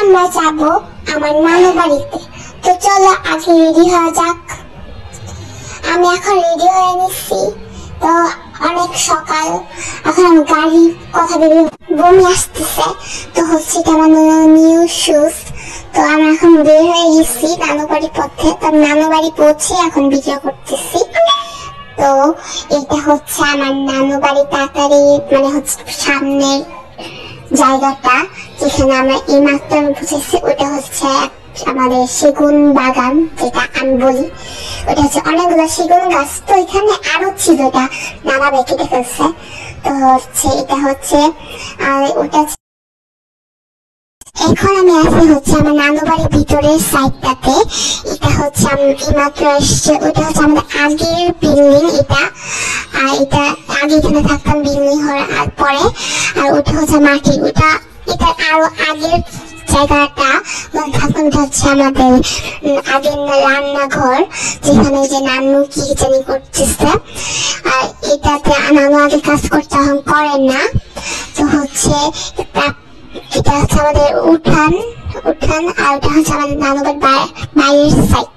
আমরা যাব আমার নানু বাড়িতে। তো চলো আগে রেডি হওয়া যাক। আমি এখন রেডি হয়ে নিচ্ছি। তো অনেক সকাল, এখন আমি গাড়ির কথা ভেবে বমি আসতেছে। তো হচ্ছে এটা আমার নিউ শুজ। তো আমরা এখন বের হয়ে গেছি নানু বাড়ির পথে। তো নানু বাড়ি পৌঁছে এখন ভিডিও করতেছি। তো এটা হচ্ছে আমার নানু বাড়ি, তাড়াতাড়ি মানে হচ্ছে সামনের জায়গাটা যেখানে আমরা এই মাত্র বুঝেছি। ওটা হচ্ছে আমাদের সেগুন বাগান, যেটা আমি বলি। ওটা হচ্ছে অনেকগুলো সেগুন গাছ। তো এখানে আরো ছিল, এটা নানা ভাই কেটে ফেলছে। তো হচ্ছে এটা হচ্ছে ওটা। এখন আমি আছি হচ্ছে আমার নানু বাড়ির ভিতরের সাইডটাতে। এটা হচ্ছে আমি এইমাত্র এসছে। ওটা হচ্ছে আমাদের আগের বিল্ডিং এটা। আর এটা আগে এখানে থাকতাম বিল্ডিং হওয়ার পরে। আর ওটা হচ্ছে মাটি, ওটা এটা আরো আগের জায়গাটা থাকতাম। এটা হচ্ছে আমাদের আগের রান্নাঘর, যেখানে যে নানু কি জানি করতেছে। আর এটাতে নানু আগে কাজ করতে এখন করেন না। তো হচ্ছে এটা হচ্ছে আমাদের উঠান। আর ওটা হচ্ছে আমাদের নানু বাড়ির বাইরের সাইড।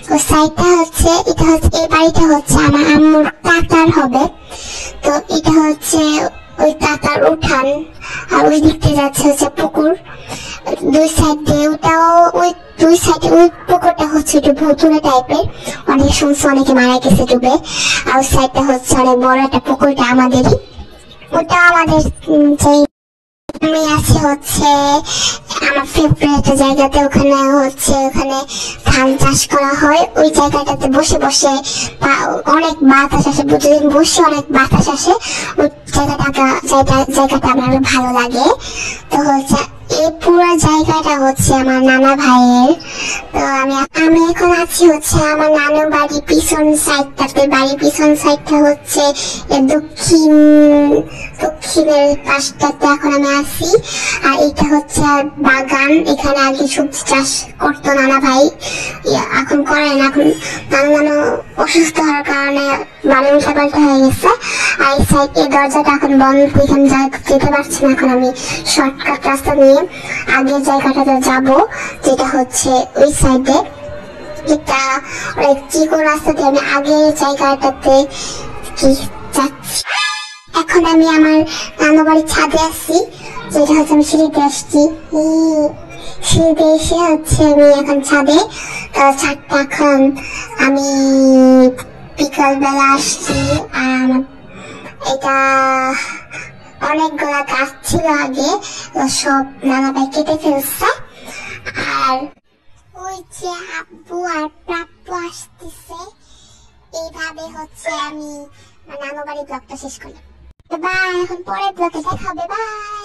তো সাইডটা হচ্ছে এটা হচ্ছে এই বাড়িটা হচ্ছে আমার আম্মুর কাকার হবে। তো এটা হচ্ছে ওই কাকার উঠান। আর ওই দিক থেকে যাচ্ছে হচ্ছে পুকুর দুই সাইড দিয়ে। ওটাও ওই দুই সাইডে ওই পুকুরটা হচ্ছে একটু ভুতুরে টাইপের, অনেক শুনছে অনেকে মারা গেছে ডুবে। আর ওই সাইডটা হচ্ছে অনেক বড় একটা পুকুরটা আমাদেরই। ওটা আমাদের যে আমি আছি হচ্ছে আমার ফেভারিট জায়গাতে। ওখানে হচ্ছে ওখানে ধান চাষ করা হয়। ওই জায়গাটাতে বসে বসে অনেক বাতাস আসে, প্রতিদিন বসে অনেক বাতাস আসে। ওই জায়গাটা আমার ভালো লাগে। তো হচ্ছে এই পুরো জায়গাটা হচ্ছে আমার নানা ভাইয়ের। তো আমি এখন আছি হচ্ছে আমার নানু বাড়ির পিছন সাইডটাতে। বাড়ির পিছন সাইডটা হচ্ছে দক্ষিণের পাশটাতে এখন আমি আছি। আর এটা হচ্ছে বাগান। এখানে আগে সবজি চাষ করতো নানা ভাই, এখন করে না। এখন নানু অসুস্থ হওয়ার কারণে বাগান পাল্টা হয়ে গেছে। আর এই সাইড এই দরজাটা এখন বন্ধ, এখানে যেতে পারছি না। এখন আমি শর্টকাট রাস্তা নিয়ে আগের জায়গাটাতে যাব, যেটা হচ্ছে ওই সাইডে। এটা অনেক চিকন রাস্তা দিয়ে আমি আগের জায়গাটাতে যাচ্ছি। এখন আমি আমার নানু বাড়ির ছাদে আসছি, যেটা হচ্ছে আমি সিঁড়িতে আসছি। সিঁড়িতে এসে হচ্ছে আমি এখন ছাদে। ছাদটা এখন আমি বিকাল বেলা আসছি। আর এটা অনেকগুলা গাছ ছিল আগে, সব নানা ভাই কেটে ফেলছে। আর ওই যে আব্বু আর প্রাপ্য আসতেছে। এইভাবে হচ্ছে আমি নানু বাড়ির ব্লগটা শেষ করলাম। বাই, এখন পরের ব্লগে দেখা হবে। বাই।